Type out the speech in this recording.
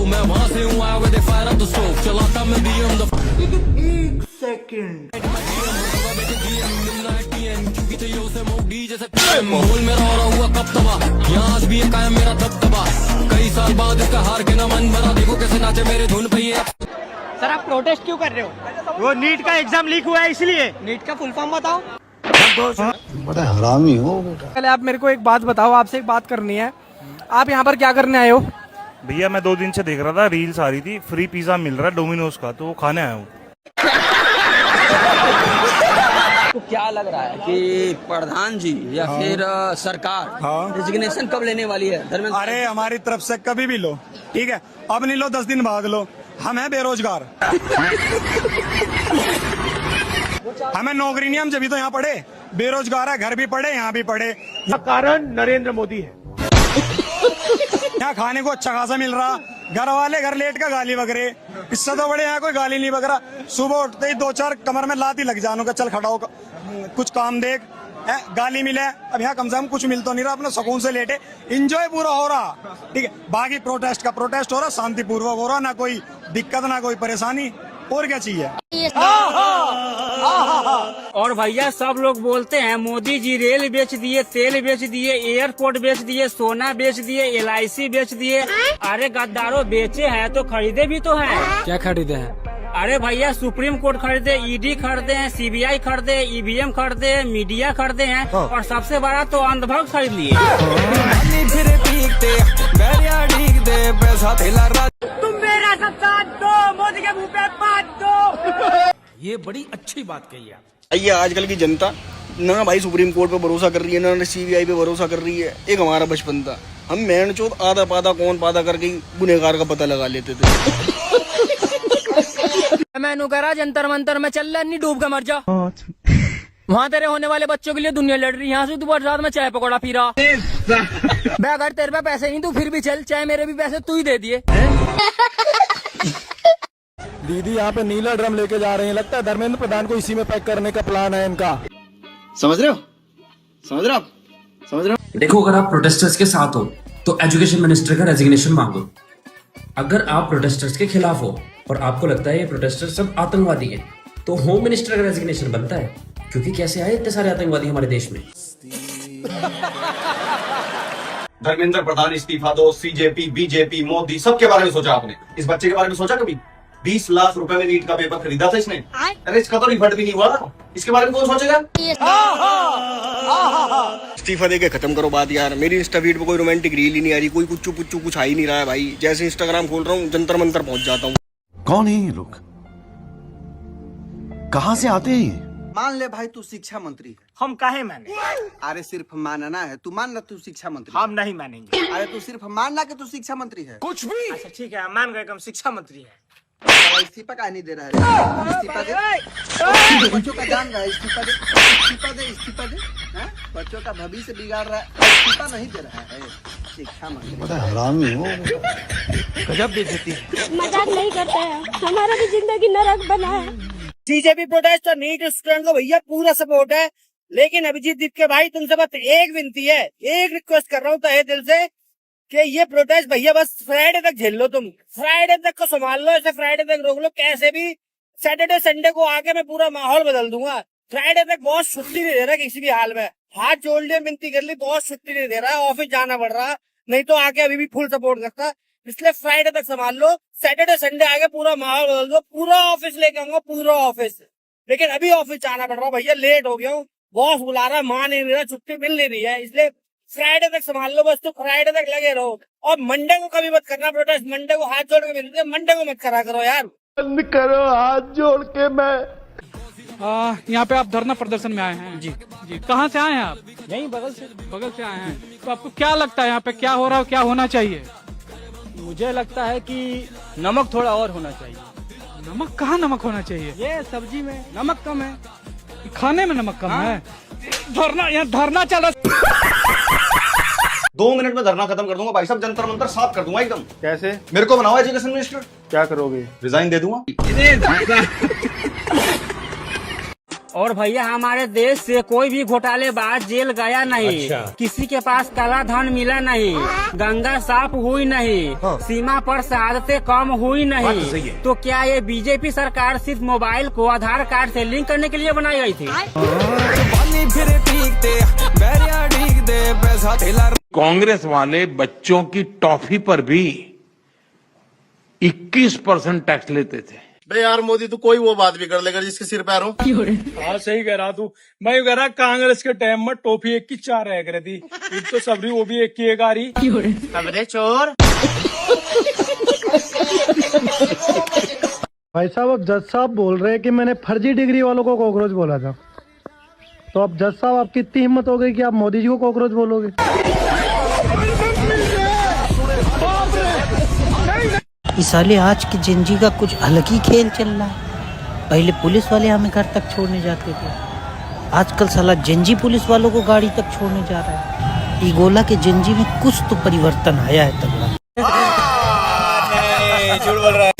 मैं वहां से हूँ, आया with fire of the stroke, चलाता मैं बीएम द एक सेकंड माहौल मेरा हो रहा हुआ कब तबाह, यहाँ आज भी है कायम मेरा दबदबा, कई साल बाद इसका हार के ना मन भरा, देखो कैसे नाचे मेरे धुन पे ये। सर आप प्रोटेस्ट क्यों कर रहे हो? वो नीट का एग्जाम लीक हुआ है इसलिए। नीट का फुल फॉर्म बताओ। बड़ा हरामी हो बेटा। पहले आप मेरे को एक बात बताओ, आपसे एक बात करनी है। आप यहाँ पर क्या करने आए हो? भैया मैं 2 दिन से देख रहा था, रील्स आ रही थी, फ्री पिज्जा मिल रहा है डोमिनोज का, तो वो खाने आया हूँ। तो क्या लग रहा है कि प्रधान जी या फिर सरकार रेजिग्नेशन कब लेने वाली है धर्मेंद्र? अरे हमारी तरफ से कभी भी लो, ठीक है, अब नहीं लो 10 दिन बाद लो, हम हैं बेरोजगार। हमें नौकरी नहीं, हम जब भी तो यहाँ पढ़े, बेरोजगार है, घर भी पढ़े यहाँ भी पढ़े। कारण नरेंद्र मोदी है। यहाँ खाने को अच्छा खासा मिल रहा, घर वाले घर लेट का गाली बकरे, इससे तो बड़े यहाँ कोई गाली नहीं बकरा। सुबह उठते ही 2-4 कमर में लात ही लग जानो का, चल खड़ा हो कुछ काम देख, गाली मिले। अब यहाँ कम से कम कुछ मिल तो नहीं रहा, अपने सुकून से लेटे, इंजॉय पूरा हो रहा, ठीक है। बाकी प्रोटेस्ट हो रहा, शांतिपूर्वक हो रहा, ना कोई दिक्कत ना कोई परेशानी, और क्या चाहिए। और भैया सब लोग बोलते हैं मोदी जी रेल बेच दिए, तेल बेच दिए, एयरपोर्ट बेच दिए, सोना बेच दिए, LIC बेच दिए। अरे गद्दारों, बेचे हैं तो खरीदे भी तो हैं। क्या खरीदे हैं? अरे भैया सुप्रीम कोर्ट खरीदे, ED खरीदे हैं, CBI खरीदे, EVM खरीदे, मीडिया खरीदे हैं, और सबसे बड़ा तो अंधभक्त खरीद लिए। तुम मेरा सब साथ दो, मोदी के मुँह पे बात दो। ये बड़ी अच्छी बात कही है। ये आजकल की जनता ना भाई सुप्रीम कोर्ट पे भरोसा कर रही है, ना CBI पे भरोसा कर रही है। एक हमारा बचपन था, हम मैन चोत आधा पादा कौन पादा करके गुनहगार का पता लगा लेते थे। मैनू करा जंतर मंतर में चल रहा, नहीं डूब के मर जा। वहाँ तेरे होने वाले बच्चों के लिए दुनिया लड़ रही, यहाँ से तू बरसात में चाय पकौड़ा पी रहा। मैं अगर तेरे पे पैसे नहीं, तू फिर भी चल, चाहे मेरे भी पैसे तू ही दे दिए। दीदी यहाँ पे नीला ड्रम लेके जा रहे हैं, लगता है धर्मेंद्र प्रधान को इसी में पैक करने का प्लान है इनका। समझ रहे हो? देखो, अगर आप प्रोटेस्टर्स के साथ हो तो एजुकेशन मिनिस्टर का रेजिग्नेशन मांगो। अगर आप प्रोटेस्टर्स के खिलाफ हो और आपको लगता है ये प्रोटेस्टर सब आतंकवादी हैं, तो होम मिनिस्टर का रेजिग्नेशन बनता है, क्योंकि कैसे आए इतने सारे आतंकवादी हमारे देश में। धर्मेंद्र प्रधान इस्तीफा दो, CJP, BJP, मोदी, सबके बारे में सोचा आपने? इस बच्चे के बारे में सोचा कभी? 20 लाख रुपए में नीट का पेपर खरीदा था इसने। अरे इसका तो रिफंड भी नहीं हुआ, इसके बारे में कौन सोचेगा? इस्तीफा देके खत्म करो बात यार। मेरी इंस्टा फीड पे कोई रोमांटिक रील ही नहीं आ रही, कोई कुछ पुच्चू कुछ आ ही नहीं रहा है भाई। जैसे इंस्टाग्राम खोल रहा हूँ, जंतर मंतर पहुंच जाता हूँ। कौन है ये लोग? कहाँ से आते हैं? मान ले भाई तू शिक्षा मंत्री है। हम काहे माने? अरे सिर्फ मानना है, तू मान ला तू शिक्षा मंत्री। हम नहीं मानेंगे। अरे तू सिर्फ मान ला कि तू शिक्षा मंत्री है। कुछ भी। अच्छा ठीक है, मान गए कि हम शिक्षा मंत्री है। इस्तीफा का नहीं दे रहा है? इस्तीफा दे, बच्चों का जान रहा है, इस्तीफा दे, हाँ? बच्चों का भविष्य बिगाड़ रहा है, इस्तीफा नहीं दे रहा है शिक्षा मंत्री। बड़ा हरामी हो। गजब बेइज्जती है। मजाक नहीं करते हैं, हमारा भी जिंदगी नरक बना है। CJP प्रोटेस्ट और नीट स्टूडेंट को भैया पूरा सपोर्ट है, लेकिन अभिजीत दीप के भाई तुमसे बस एक विनती है, एक रिक्वेस्ट कर रहा हूँ तहे दिल से कि ये प्रोटेस्ट भैया बस फ्राइडे तक झेल लो, तुम फ्राइडे तक को संभाल लो, ऐसे फ्राइडे तक रोक लो कैसे भी। सैटरडे संडे को आके मैं पूरा माहौल बदल दूंगा। फ्राइडे तक बॉस छुट्टी नहीं दे रहा किसी भी हाल में, हाथ जोड़ लिया, विनती कर ली, बॉस छुट्टी नहीं दे रहा है, ऑफिस जाना पड़ रहा, नहीं तो आके अभी भी फुल सपोर्ट करता। इसलिए फ्राइडे तक संभाल लो, सैटरडे संडे आके पूरा माहौल बदल दो, पूरा ऑफिस लेके आऊंगा, पूरा ऑफिस। लेकिन अभी ऑफिस जाना पड़ रहा भैया, लेट हो गया हूँ, बॉस बुला रहा, मान नहीं रहा, छुट्टी मिल नहीं रही है, इसलिए फ्राइडे तक संभाल लो बस। तो फ्राइडे तक लगे रहो, और मंडे को कभी मत करना प्रोटेस्ट, मंडे को हाथ जोड़ के मिलते, मंडे को मत करा करो यार। बंद करो हाथ जोड़ के। मैं यहाँ पे आप धरना प्रदर्शन में आए हैं? जी। कहाँ से आए हैं आप? यहीं बगल से आए हैं। तो आपको क्या लगता है यहाँ पे क्या हो रहा है, क्या होना चाहिए? मुझे लगता है कि नमक थोड़ा और होना चाहिए। नमक? कहाँ नमक होना चाहिए? ये सब्जी में नमक कम है, खाने में नमक कम है। धरना, यहाँ धरना चल रहा। 2 मिनट में धरना खत्म कर दूंगा भाई साहब, जंतर मंतर साफ कर दूंगा एकदम। कैसे? मेरे को बनाओ एजुकेशन मिनिस्टर। क्या करोगे? रिजाइन दे दूंगा। और भैया हमारे देश से कोई भी घोटालेबाज जेल गया नहीं। किसी के पास काला धन मिला नहीं। गंगा साफ हुई नहीं। सीमा पर शहादतें कम हुई नहीं। तो क्या ये बीजेपी सरकार सिर्फ मोबाइल को आधार कार्ड से लिंक करने के लिए बनाई गई थी? कांग्रेस वाले बच्चों की टॉफी पर भी 21% टैक्स लेते थे। बे यार मोदी, तू कोई वो बात भी कर लेगा जिसके सिर पैर हो। हाँ सही कह रहा तू। मैं कह रहा कांग्रेस के टाइम में टोपी 1 की 4 रह कर थी, एक तो सबरी वो भी 1 की 1 आ रही। सबरे चोर। भाई साहब, अब जज साहब बोल रहे हैं कि मैंने फर्जी डिग्री वालों को कॉकरोच बोला था, तो अब जज साहब आपकी इतनी हिम्मत हो गई कि आप मोदी जी को कॉकरोच बोलोगे? इस साले आज की जिंदगी का कुछ अलग ही खेल चल रहा है। पहले पुलिस वाले हमें घर तक छोड़ने जाते थे, आजकल साला जिंजी पुलिस वालों को गाड़ी तक छोड़ने जा रहा है। ईगोला के जिंजी में कुछ तो परिवर्तन आया है तगड़ा। झूठ बोल रहा है।